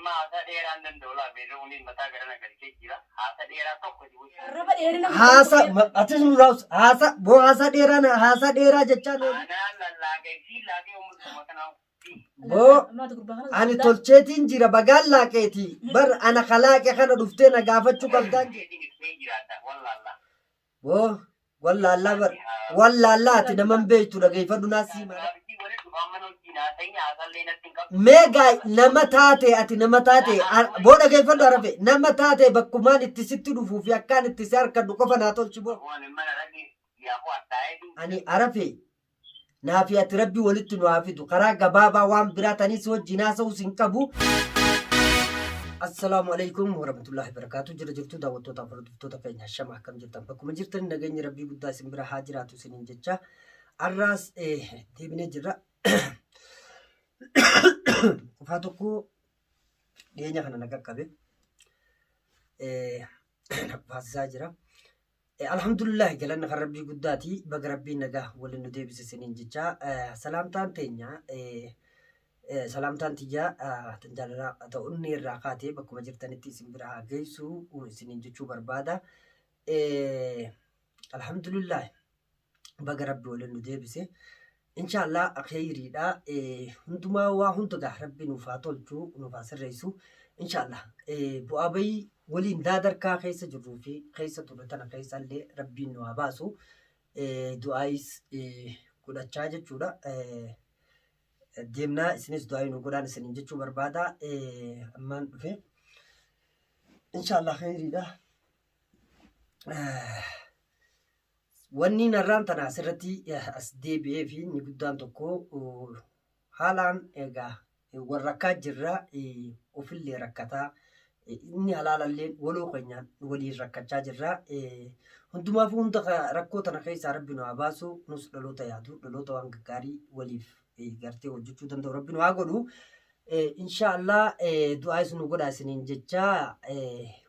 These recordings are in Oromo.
ما هذا إيران دندولا بيروني متى قرنا كذي هذا إيران توقف الربا ديرنا هاسا أتسمع راوس هاسا بو هاسا ديرانا هاسا ديرا جتشان أنا لا كذي لا كذي أمور ما بو أنا تولشتين جرا بقال لا كيتي بر أنا خلاك خنا دفتين أقافت شو قبضان بو والله الله بر والله الله تنمن بيتو لقي فدو ناسي ما ميغا نمتاتي أتي نمتاتي بودا كيف فدو عرفي نمتاتي بكمان اتسيتو دفو في أكان اتسار كدو كفنا تولش بو أني عرفي نافي أتربي ولدت نوافدو قراء بابا وام براتاني سوى جناسة وسنكبو السلام عليكم ورحمة الله وبركاته جرجرتو دعوتو تفردفتو تكين هشام حكم جرتن بكم جرتن نغني ربي قدا سمبرا حاجراتو سنين جتشا الراس ديبني جرا فاتوكو دينيا خنا نقاقبه فاسا جرا الحمد لله جلنا ربي قداتي بقى ربي نجا ولن ندبس سنين جتشا سلامتان تينيا سلامتان تيجا تنجالا توني الراقاتي بكم جرتني تسمبرا جيسو وسنين جتشو بربادا الحمد لله بقى ربي ولن ندبس إن شاء الله أخيري دا هندما وهندقا ربي نفاتولتو نفاسر ريسو إن شاء الله بوابي ولين دادر كا خيسة جروفي خيسة تورتنا خيسة اللي ربي نواباسو دعايس كودا تشاجة جودا ديمنا سنس دعاي نقولان سنين جتشو بربادا أمان في إن شاء الله خيري دا واني نران تنا سرتي أسدي بيه في نقدان تكو حالان إيجا وركات جرا وفي اللي ركتا inni halaalallee waloo keenyaan waliin rakkachaa jirra. Hundumaaf hunda rakkoo tana keessaa rabbi nu haa baasu. Nus dhaloota yaadu dhaloota waan gaggaarii waliif gartee hojjechuu danda'u rabbi nu haa godhu. Inshaallah du'aa isin godhaa isiniin jecha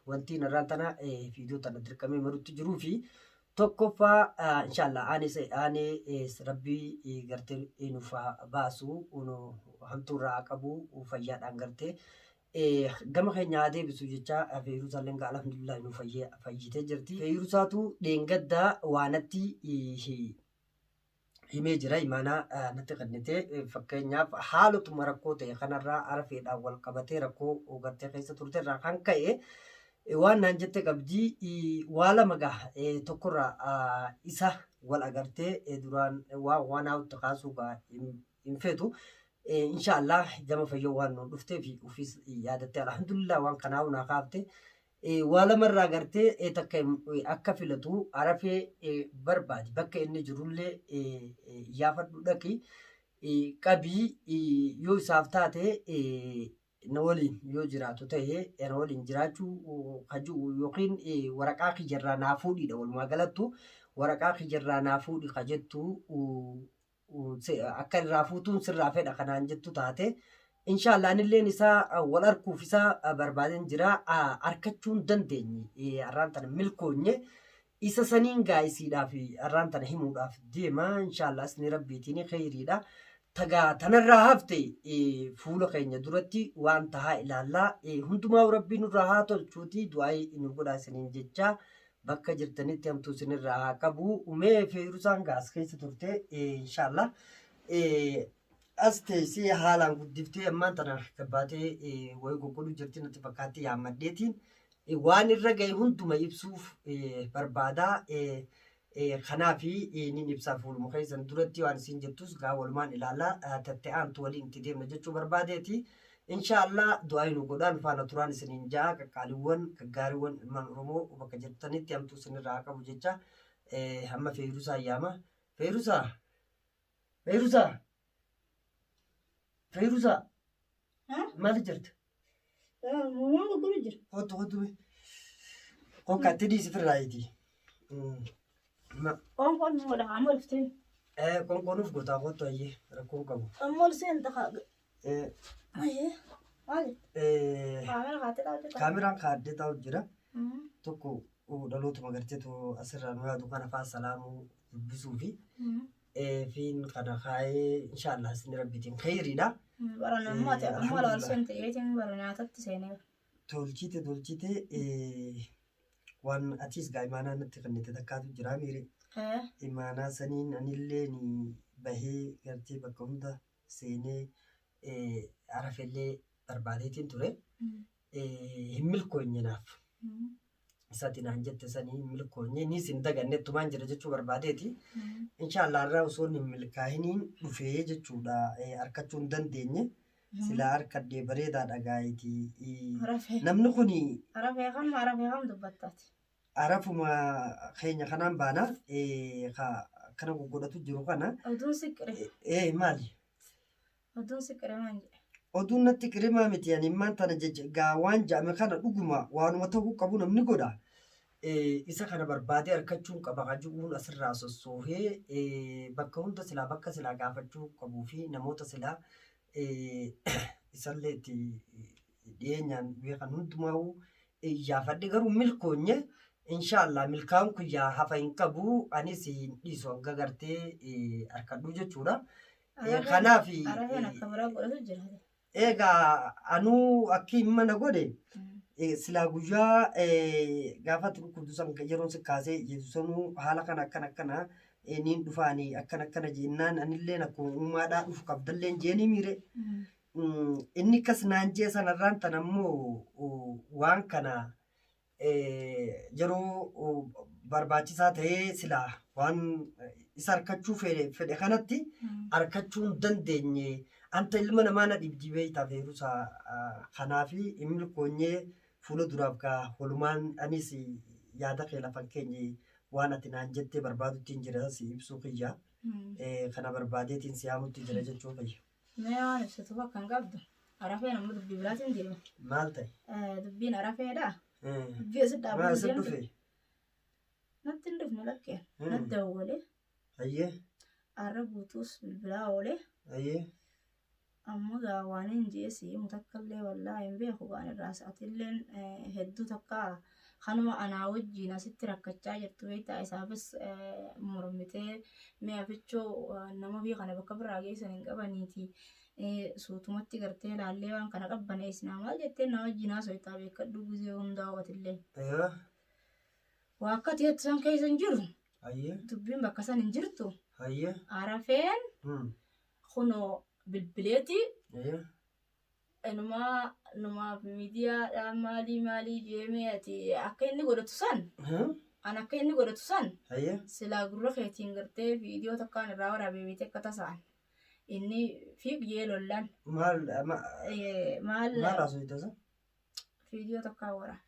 wanti narraan tana viidiyoo tana dirqamee marutti jiruu fi tokkoffaa inshaallah aanee rabbii gartee nuuf haa baasu hamtuurraa qabu fayyaadhaan gartee. Gama keenya deebisu jecha feeruusaa lenga alhamdulillah nu fayyitee jirti. Feeruusaatu dheengaddaa waanatti himee jira imaanaa natti kennitee fakkeenyaaf haalotuma rakkoo ta'e kanarraa arfeedhaan wal qabatee rakkoo gartee keessa turteerraa kan ka'e waan naan jette qabdii waa lama gaha tokkorraa isa wal agartee duraan waan haawutti kaasuu hin feetu. Inshaallah gama fayyoo waan nu dhuftee fi ofiis yaadattee alhamdulillah waan kanaa una kaafte waa lamarraa gartee takka akka filatu arafee barbaadi bakka inni jirullee yaafadhu dhaqi qabii yoo isaaf taate na waliin yoo jiraatu ta'ee na waliin jiraachuu kajuu yookiin waraqaa kijarraa naa fuudhiidha walumaa galattu waraqaa kijarraa naa fuudhi kajettu akka irraa fuutuun sirraa fedha kanaan jettu taate inshaallah anilleen isaa wal arkuuf isaa barbaaden jira arkachuun dandeenye arraan tana milkoonye isa saniin gaa'isiidhaaf arraan tana himuudhaaf deema inshaallah isni rabbiitiin khayriidha tagaa tanarraa hafte fuula keenya duratti waan tahaa ilaallaa hundumaa rabbiin nurraa haa tolchuuti du'aa nu godhaa isiniin jecha bakka jirtanitti hamtuu isinirraa haa qabu umee feerusaan gaas keessa turte inshaallah as teessee haalaan guddiftee ammaan tana gabbaatee wayii goggodhu jirti natti fakkaattee yaammadheetiin waan irra ga'e hunduma ibsuuf barbaadaa kanaafi nin ibsaa fuuluma keessan duratti waan isin jettus gaa walumaan ilaallaa tattee aantu waliin itti deemna jechuu barbaadeeti. Inshaallah du'aa nu godhaan faana turaan isiniin jaa qaqqaaliiwwan gaggaariiwwan ilmaan Oromoo bakka jirtanitti hamtuu isinirraa qabu jecha hamma feeruusaa ayyaama. Feeruusaa maali jirta? Hotu qoqqaatti dhiisi firraayitii. Qonkoonuuf gotaa kottu ayyee rakkoo qabu. Ammoo seenta kaaga. Kaameraan kaadde taa'u jira. Tokko dhalootuma garteetu asirraa nu yaadu kana fa'aa salaamuu dubbisuu fi fiin kana kaayee inshaallah isin rabbitiin khayriidha. Barana ammoo ammoo lawal sente eetiin barana tatti seenee. Tolchite waan atis gaa imaanaa natti kennite takkaatu jira miire. Imaanaa saniin anillee ni bahee gartee bakka hunda seenee arafellee barbaadeetiin ture. Hin milkoonye naaf. Isaatiin aan jette sanii hin milkoonye ni sin daganneettumaan jira jechuu barbaadeeti. Inshaallah irraa osoo hin milkaa'iniin dhufee jechuudha harkachuu hin dandeenye. Silaa harkadhee bareedaadha gaa'eeti. Namni kuni Arafee kam dubbattaati. arafuma keenya kanaan baana kana goggodhatu jiru kana. Oduun siqqire. Maali? Oduun siqqire maan jedhe. Oduun natti qirimaa miti ani immaan tana gaa waan ja'ame kana dhuguma waanuma ta'uu qabu namni godha. Isa kana barbaadee harkachuun qaba qajuun asirraa sossoohee bakka hunda silaa bakka silaa gaafachuu qabuu fi namoota silaa isallee itti dhiyeenyaan beekan hundumaa iyyaafadhe garuu milkoonye inshaallah milkaan kun yaa hafa hin qabu anis hin dhiisu hanga gartee harkadhuu jechuudha. Kanaaf Arafeen akka biraa godhatu jira. egaa anuu akki mana godhe silaa guyyaa gaafa dhukkubdu san yeroon si kaasee yesusanuu haala kana akkana niin dhufaanii akkana jennaan anilleen akkuma uummaadhaa dhufu qabdalleen jeeni miire. Inni kas naan jee sanarraan tan ammoo waan kana yeroo barbaachisaa ta'ee silaa waan isa harkachuu fedhe kanatti harkachuu hin dandeenye. Anta ilma namaa na dhibdibee taafeerusa kanaafi hin milkoonyee fuula duraaf gaa walumaan anis yaada kee lafan keenye waan ati naan jettee barbaadutti jira si ibsuu kiyya. Kana barbaadeetiin si yaamutti jira jechuu kiyya. Mee waan ibsitu bakka hin qabdu. Arafeen ammoo dubbii biraatiin deema. Maal ta'e? Dubbiin arafeedha. Dubbii asii dhaabuu Maal asii dhufe? Natti hin dhufne lakkee. Natti dawwalee. Ayyee. Arra guutuus bilbilaa oolee. Ayyee. Ammoo gaa waan hin jeesi mutakkallee wallaa hin beeku waan irraa sa'atilleen hedduu takka kanuma anaa wajjiin asitti rakkachaa jirtu beektaa isaafis mormitee mi'a fichoo nama biyya kana bakka biraa geessan hin qabaniiti. Suutumatti gartee laallee waan kana qabbaneessinaa maal jettee na wajjiin haasoftaa beekadhu gizee hundaa hubatillee. Waa akka teettu san keessa hin jiru. Dubbiin bakka san hin jirtu. Arafeen kunoo bilbileeti numaaf miidiyaadhaan maalii jeemee ati akka inni godhatu san an akka inni godhatu san silaa gurra keetiin gartee viidiyoo takkaan irraa waraabee beekte akka tasaan inni fi biyyee lollaan maal haasofta viidiyoo takkaan waraabe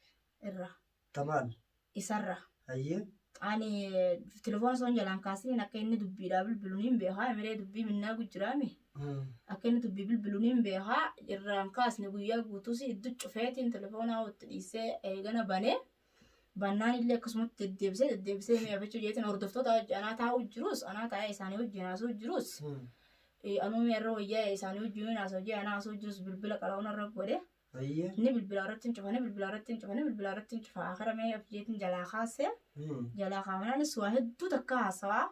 irraa isarra ani telefoon son jalaan kaasiniin akka inni dubbiidhaa bilbiluun hin beekaa emiree dubbii minnaa gujjiraame. Akka inni dubbii bilbiluun hin beekaa irraan kaasne guyyaa guutuus iddoo cufeetiin telefoonaa walitti dhiisee eegana banee bannaan illee akkasumatti deddeebisee mi'a fichuu jeetiin hordoftoota anaa taa'uu jirus anaa taa'ee isaanii wajjin haasoo jirus anuu mi'arra wayyaa isaanii wajjin haasoo jee anaa haasoo jirus bilbila qalaa'uun irra godhe ni bilbila irratti hin cufa akara mi'a fijeetiin jalaa kaasee jalaa kaamanaanis waa hedduu takka haasawaa.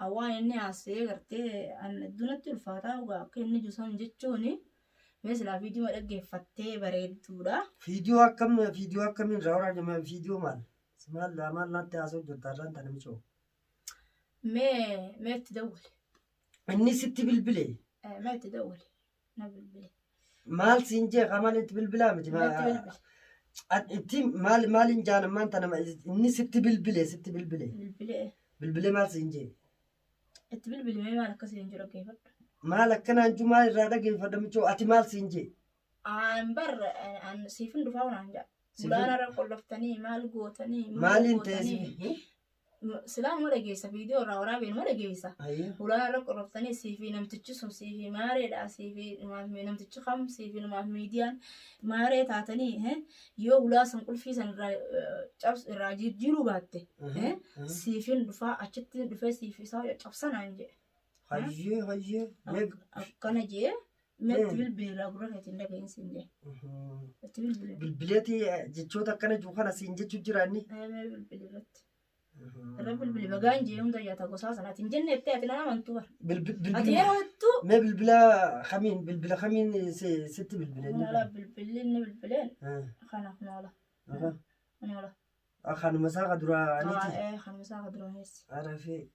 Awwaan inni haasee gartee addunatti ulfaataa akka inni juusan jechuun meeshaa viidiyoo dhaggeeffattee bareedduudha. Viidiyoo akkamiin irraa waraabame viidiyoo maal naatti haasoo jirta irraan tana michoo? Mee itti dawwale. Inni sitti bilbile? Mee itti dawwale na bilbile. Maal siin jee qamaan itti bilbilaa miti? Itti maaliin jaanammaan tana inni sitti bilbile? Bilbilee maal siin jee? Itti bilbilimee maal akka siin jiru dhaggeeffadhu. Maal akkanaan juu maal irraa dhaggeeffadhu michoo ati maal siin jee? Siifin dhufaa unaan jaa. Gulaana irra qolloftanii maal gootanii. Maaliin ta'e silaa moo dhageessa viidiyoo irraa waraabeen moo dhageessa. Gulaana irra qolloftanii siifi namtichi sun siifi maareedha siifi namtichi kam siifi namaaf miidiyaan maaree taatanii yoo gulaa san qulfii san irraa jijjiiruu baatte siifin dhufaa achitti dhufee siifi isaa cabsanaan jedhe. Hayyee. Akkana jee meetti bilbilirraa gurra keetiin dhageensi hin jee. Bilbileeti jechoota akkana jiru kana siin jechuu jiraanni? Bilbilirratti. الرب بالبقان جيهم ده يا قصاص أنا تنجن التأتي أنا من تور بالبلا أتيرتو ما بالبلا خمين ست بالبلا لا بالبلين بالبلين خنا نولا نولا خان مساق درا إيه خان مساق درا هيس عرفي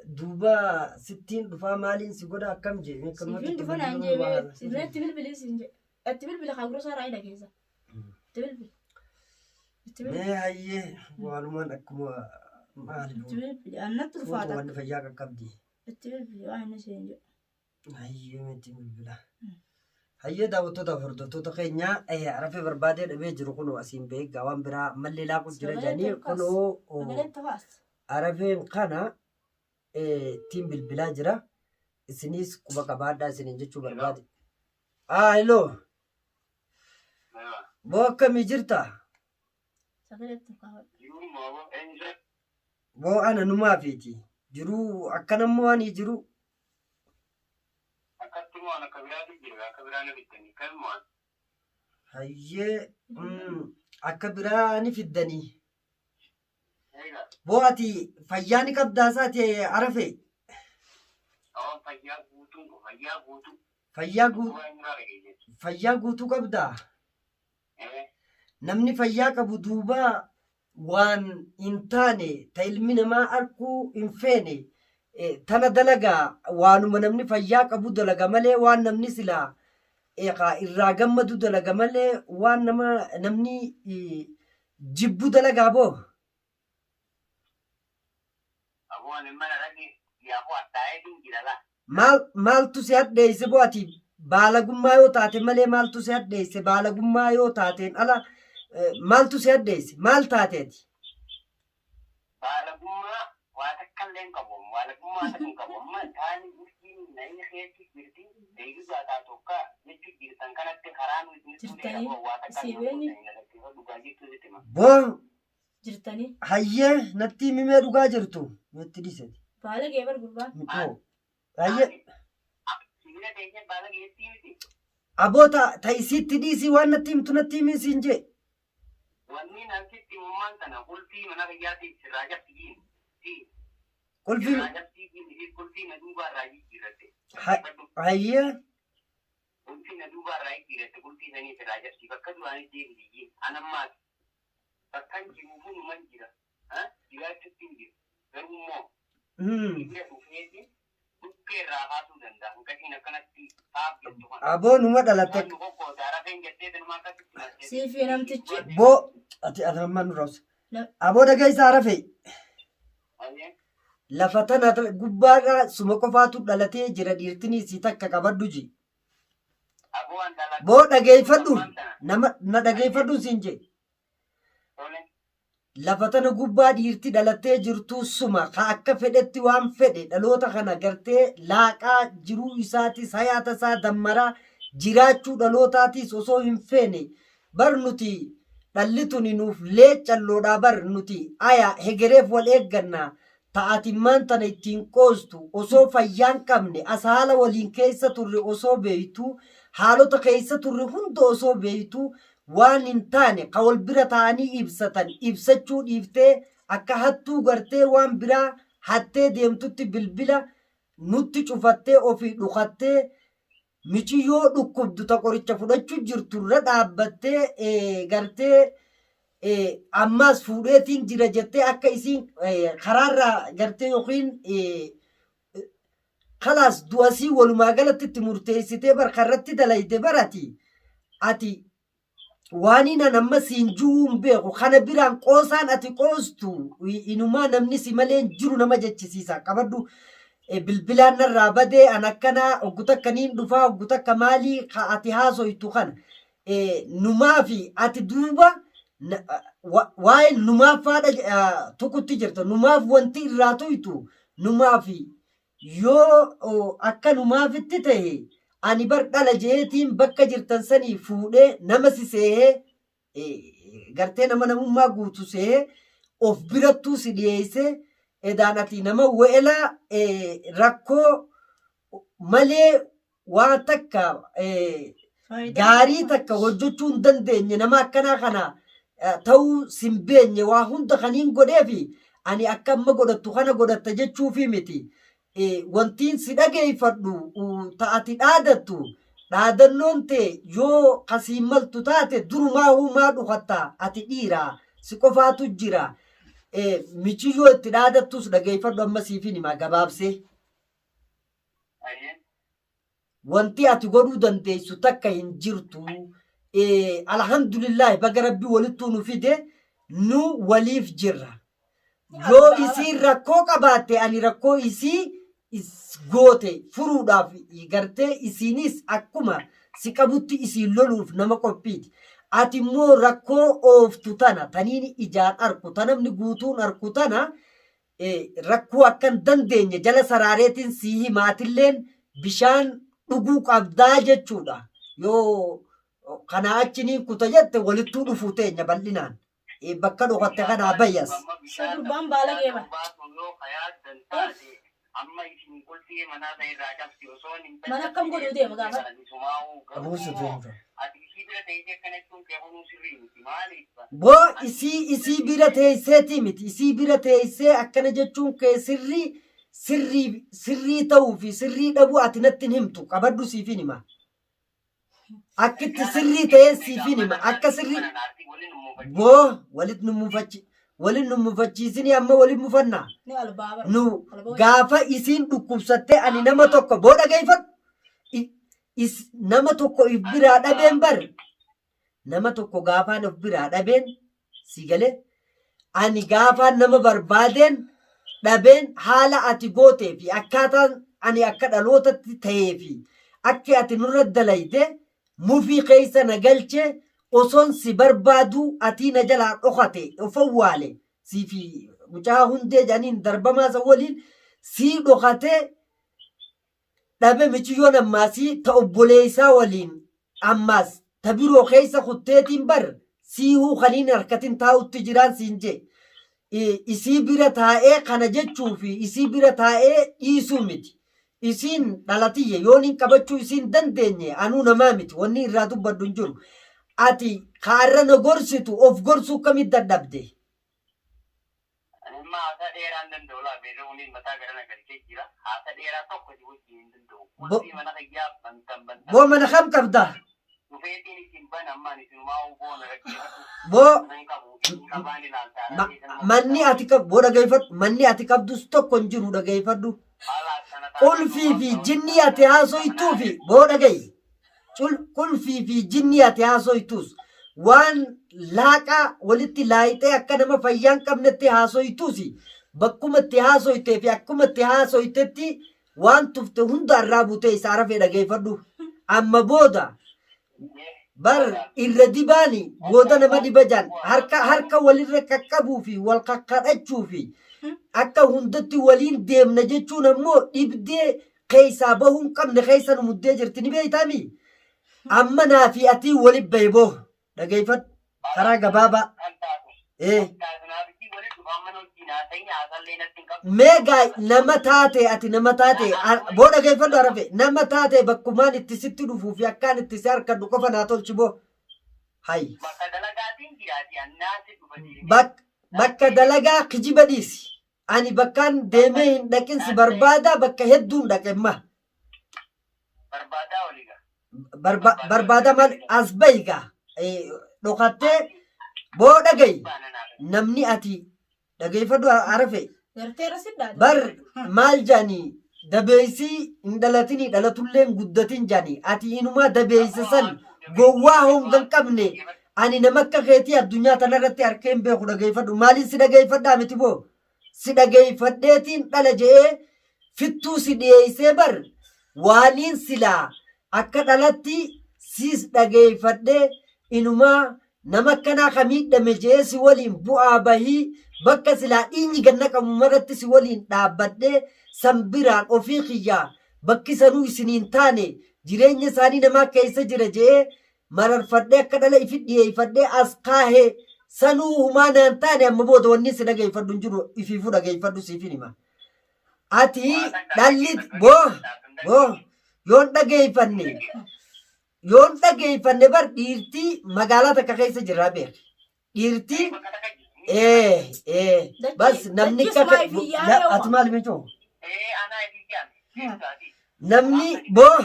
دوبا 60 دفا مالين سيقودا كم جي سيفين دفا نانجي سيفين تبلبلي سينجي التبلبلي خاقرو صار عيدا كيسا تبلبلي ما هي والمان أكما مالي تبلبلي أنا ترفعتك وانا فياك كبدي التبلبلي وانا سينجي هي متي بالبلا هي داوتو تفردو تو خينيا عرفي بربادي دبي جرو كنو اسين بي غوان برا ملي لا كجرا جاني كنو عرفي قنا تيم بالبلا جرا سنيس كوبا كبادا سنين جچو بربادي هلو بو كم جرتا بو انا نما فيتي جرو اكنمواني جرو هي أكبراني في الدني بواتي فياني كبداساتي عرفي فيا قوتو كبدا نمني فيا كبدوبا وان انتاني تايلمين ما أركو انفيني تنا دلقا وانو منمني فيا كبو دلقا ملي وان نمني سلا irraa gammadu dalaga malee waan namni jibbu dalagaa boo. Maaltu si hadheesse boo ati baalagummaa yoo taate malee maaltu si hadheesse baalagummaa yoo taateen ala maaltu si hadheesse maal taateeti. Baalagummaa waa takka illee hin qabu baalagummaa takka hin qabu amma taa'anii bulchiin namni keessi jirti deebii baataa tokko jechuun jirtan kanatti karaan boo hayyee natti mimee dhugaa jirtu natti dhiisati. Baalagee bargurbaa. Hayyee. Aboota ta'isiitti dhiisii waan natti himtu natti himii siin jee. Wanni nasitti mummaan kana qulfii mana fayyaatiif sirraa jabsiin. Qulfii na duuba irraa jijjiirratte. Hayyee. Qulfii na duuba irraa jijjiirratte qulfii sanii sirraa jabsii bakka duraan deebiin anammaati. Bakka jiruufuu numan jira. Jiraachuutti hin jiru. Garuu immoo. Biyya dhufeeti dhukkee irraa haasuu danda'a. Gatiin akkanatti dhaabbattu kana. Aboo numa dhalatte. Siifii namtichi. Boo ati atamman nuraas. Aboo dhagaa isaa rafee. Lafa tana gubbaadhaa suma qofaatu dhalatee jira dhiirtinii si takka qabaddu ji. Boo dhageeffadhu na dhageeffadhu siin jee. Lafa tana gubbaa dhiirti dhalatee jirtu suma ka akka fedhetti waan fedhe dhaloota kana gartee laaqaa jiruu isaatis hayaata isaa dammaraa jiraachuu dhalootaatiis osoo hin feene bar nuti dhalli tuni nuuf leecalloodhaa bar nuti aya hegereef wal eeggannaa ta'atimmaan tana ittiin qoostu osoo fayyaan qabne as haala waliin keessa turre osoo beeytu haalota keessa turre hunda osoo beeytu waan hin taane ka wal bira ta'anii ibsatan ibsachuu dhiiftee akka hattuu gartee waan biraa hattee deemtutti bilbila nutti cufattee ofii dhukattee michiyyoo dhukkubdu ta qoricha fudhachuu jirturra dhaabbattee gartee ammaas fuudheetiin jira jettee akka isiin karaarraa gartee yookiin kalaas du'asii walumaa galatti itti murteessitee barkarratti dalayte barati ati waanina nama siinjuun beeku kana biraan qoosaan ati qoostu inumaa namni si malee jiru nama jechisiisa qabaddu bilbilaan narraa badee an akkanaa ogguta akkaniin dhufaa ogguta akka maalii ka ati haasoytu kana numaa fi ati duuba waa'ee numaaf faadha tokkotti jirta numaaf wanti irraa toytu numaa fi yoo akka numaafitti ta'e ani bar dhala jeetiin bakka jirtan sanii fuudhee nama si seehee gartee nama namummaa guutu seehee of birattuu si dhiyeessee edaan ati nama weelaa rakkoo malee waan takka gaarii takka hojjechuu hin dandeenye nama akkanaa kana ta'uu simbeenye waa hunda kaniin godheefi ani akka amma godhattu kana godhatta jechuufi miti. Wantiin si dhageeffadhu ta'ati dhaadattu dhaadannoon ta'e yoo kasiin maltu taate durumaa humaa dhufatta ati dhiiraa si qofaatu jira. Michi yoo itti dhaadattus dhageeffadhu amma siifin himaa gabaabsee. Wanti ati godhuu dandeessu takka hin jirtu. Alhamdulillah baga rabbi walittuu nu fide nu waliif jirra. Yoo isiin rakkoo qabaatte ani rakkoo isii goote furuudhaaf gartee isiinis akkuma si qabutti isiin loluuf nama qophiiti. Ati immoo rakkoo ooftu tana taniin ijaan arku tanamni guutuun arku tana rakkoo akkan dandeenye jala saraareetiin sii himaatilleen bishaan dhuguu qabdaa jechuudha. Yoo kana achiniin kuta jette walittuu dhufuu teenya bal'inaan bakka dhokatte kanaa bayyas. Gurbaan baala geeba. Mana akkam godhuu deema gaafa? Boo isii bira teesseeti miti. Isii bira teessee akkana jechuun kee sirrii ta'uu fi sirrii dhabuu ati natti hin himtu qabaddu siifin hima. Akkitti sirrii ta'ee siifin hima akka sirrii boo waliin nu mufachiisini amma waliin mufannaa nu gaafa isiin dhukkubsattee ani nama tokko boo dhageeffadhu nama tokko if biraa dhabeen bar nama tokko gaafaan of biraa dhabeen si galee ani gaafaan nama barbaadeen dhabeen haala ati gootee fi akkaataan ani akka dhalootatti ta'ee fi akka ati nurra dalayte mufii keessa na galchee osoon si barbaadu ati na jalaa dhokate ofawwaale si fi mucaa hundee janiin darbamaasa waliin si dhokate dhabe michiyyoon ammaasii ta obboleessaa waliin ammaas ta biroo keessa kutteetiin bar siihuu kaniin harkatiin taa'utti jiraan siin jee isii bira taa'ee kana jechuu fi isii bira taa'ee dhiisuu miti. Isiin dhalatiyye yoon hin qabachuu isiin dandeenye anuu namaa miti wanni irraa dubbaddu hin jiru. Ati kaarra na gorsitu of gorsuu kamit dadhabde? Boo mana kam qabda? Boo manni ati boo dhageeffadhu manni ati qabdus tokko hin jiru dhageeffadhu. Qulfii fi jinni ati haasoytuu fi boo dhagayi. Qulfii fi jinni ati haasoytuus waan laaqaa walitti laayitee akka nama fayyaan qabnetti haasoytuusi bakkuma itti haasoytee fi akkuma itti haasoytetti waan tufte hunda irraa butee isaa rafee dhageeffadhu. Amma booda bar irra dibaani booda nama diba jaan harka walirra qaqqabuu fi wal qaqqadhachuu fi akka hundatti waliin deemna jechuun ammoo dhibdee keessaa bahuu hin qabne keessa nu muddee jirti ni beeytaami. Amma naa fi atii waliin beeboo dhageeffadhu karaa gabaabaa. Meegaa nama taate ati nama taate boo dhageeffadhu arafe nama taate bakkumaan itti sitti dhufuu fi akkaan itti si harkadhu qofa naa tolchi boo. Hayi. Bakka dalagaa kijiba dhiisi. Ani bakkaan deemee hin dhaqin si barbaada bakka hedduun dhaqemma. Barbaada mal as bayigaa dhokattee boo dhagayi namni ati dhageeffadhu arafe bar maal jaanii dabeeysii hin dhalatinii dhalatulleen guddatin jaanii ati inumaa dabeeyse san gowwaa hongan qabne ani nama akka keetii addunyaa tanarratti harkeen beeku dhageeffadhu maaliin si dhageeffadhaa miti boo si dhageeffadheetiin dhala je'ee fittuu si dhiyeeysee bar waaniin silaa akka dhalatti siis dhageeffadhee inumaa nama akkanaa kamiidhame je'ee si waliin bu'aa bahii bakka silaa dhiinyi ganna qabu maratti si waliin dhaabbadhee sambiraan ofii kiyyaa bakki sanuu isiniin taane jireenya isaanii namaa keessa jira je'ee mararfadhee akka dhala ifi dhiyeeffadhee as kaahee sanuu humaa naan taane amma booda wanni si dhageeffadhu hin jiru ifiifuu dhageeffadhu siifin hima. Ati dhalli boo yoon dhageeffanne bar dhiirtii magaalaa takka keessa jirraa beeki. dhiirti bas namni ati maal michoo namni boo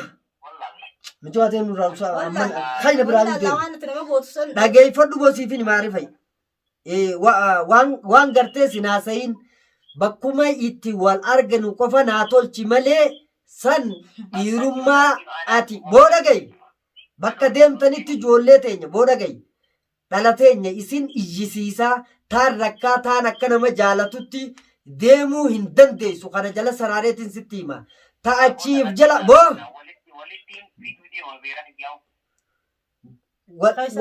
michoo ati nurraa amma kayna biraan deemu dhageeffadhu boosiifin maarifai waan gartee sinaasayin bakkuma itti wal arganu qofa naa tolchi malee san dhiirummaa ati booda gayi bakka deemtanitti ijoollee teenya booda gayi dhala teenya isin iyyisiisaa taan rakkaa taan akka nama jaalatutti deemuu hin dandeessu kana jala saraareetiin sitti hima ta'achiif jala boo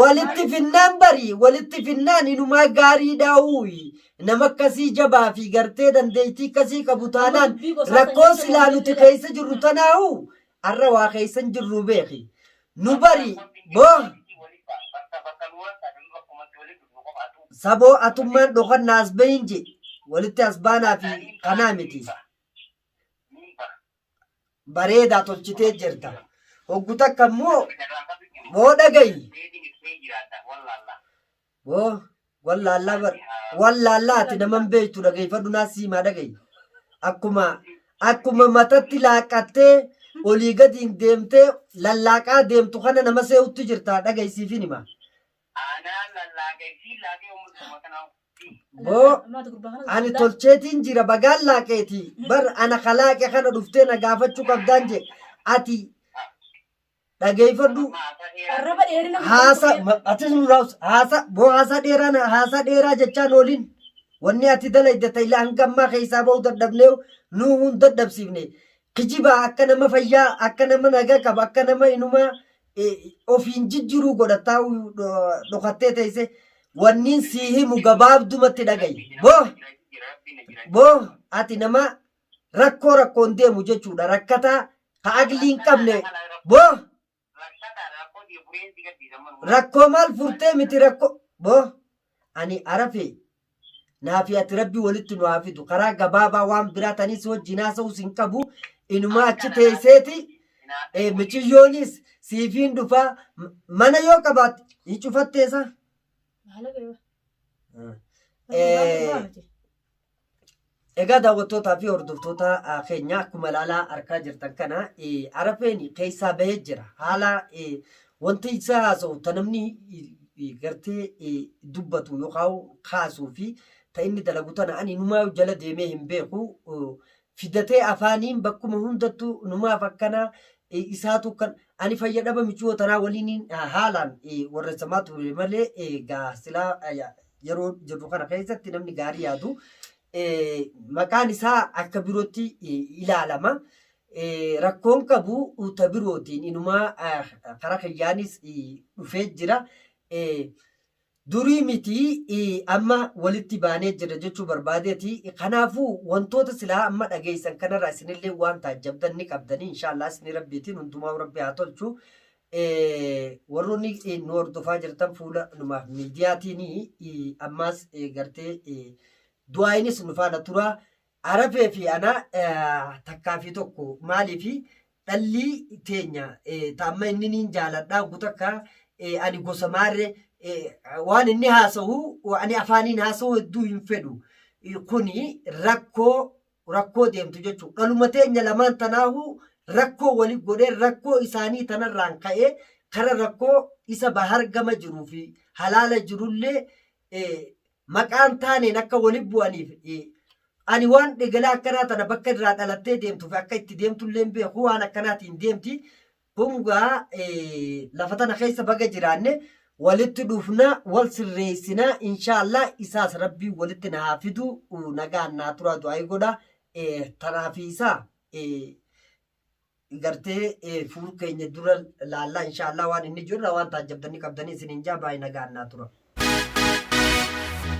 walitti finnaan barii walitti finnaan inumaa gaarii daawuyi nama akkasii jabaa fi gartee dandeettii akkasii qabu taanaan rakkoo silaa nuti keessa jirru tanaahu har'a waa keessan jirru beeki nu bari boo saboo atummaan dhokannaa as bahin je walitti as baanaa fi kanaa miti bareedaa tolchitee jirta hoggu takka immoo boo dhagayi boo wallaallaa ati naman beektu dhageeffadhu naas siimaa dhagayi akkuma matatti laaqattee olii gadiin deemtee lallaaqaa deemtu kana nama seewutti jirta dhagaysiifin hima boo ani tolcheetiin jira bagaan laaqeeti bar ana kalaaqe kana dhuftee na gaafachuu qabdaan je ati dhageeffadhu haasa dheeraa jechaan ooliin wanni ati dalaydata ilaa hangammaa keessaa ba'uu dadhabnee nuu hun dadhabsiifne kijibaa akka nama fayyaa akka nama nagaa qaba akka nama inumaa ofiin jijjiiruu godhataa dhokattee teesse wanniin sii himu gabaabdumatti dhagayi boo ati nama rakkoon deemu jechuudha rakkataa ka agliin qabne boo rakkoo maal furtee miti rakkoo boo ani arafe naafi ati rabbi walitti nu haafidu karaa gabaabaa waan biraatanis wajjin haasa'us hin qabu inumaa achi teesseeti michiyyoonis siifiin dhufaa mana yoo qabaate hin cufatteessa egaa daawwattootaa fi hordoftoota keenya akkuma ilaalaa argaa jirtan kana arafeen keessaa bahee jira haala wanti isaa haasa'u ta namni gartee dubbatu yookaan kaasuu fi ta inni dalagu tana ani numaa jala deemee hin beeku fidatee afaaniin bakkuma hundattuu numaaf akkana isaatu kan ani fayyadama michuu tanaa waliin haalaan warreessamaa ture malee silaa yeroo jirru kana keessatti namni gaarii yaadu maqaan isaa akka birootti ilaalama. Rakkoon qabu ta birootiin inumaa karaa kiyyaanis dhufee jira. Durii miti amma walitti baanee jira jechuu barbaadeeti. Kanaafuu wantoota silaa amma dhageessan kanarraa isinillee waan taajjabdan ni qabdanii inshaallah isin rabbiitiin hundumaa rabbi haa tolchu. Warroonni nu hordofaa jirtan fuula numaaf miidiyaatiin ammaas gartee du'aayinis nu faana tura. Arafee fi ana takkaa fi tokko maalii fi dhalli teenya taamma inni niin jaaladhaa gutakka ani gosa maarree waan inni haasa'u ani afaaniin haasa'u hedduu hin fedhu kuni rakkoo deemtu jechuudha. Dhaluma teenya lamaan tanaahu rakkoo waliif godhee rakkoo isaanii tanarraan ka'ee kara rakkoo isa bahar gama jiruu fi halaala jirullee maqaan taaneen akka waliif bu'aniif ani waan dhigala akkanaa tana bakka irraa dhalattee deemtu fi akka itti deemtullee beeku waan akkanaatiin deemti kungaa lafa tana keessa baga jiraanne walitti dhufna wal sirreessina inshaallah isaas rabbii walitti na haafidu nagaan naa tura du'aa godha tanaafi isaa gartee fuul keenya dura laallaa inshaallah waan inni jirra waan taajjabdanii qabdanii isin hin jaa baay'ee nagaan naa tura.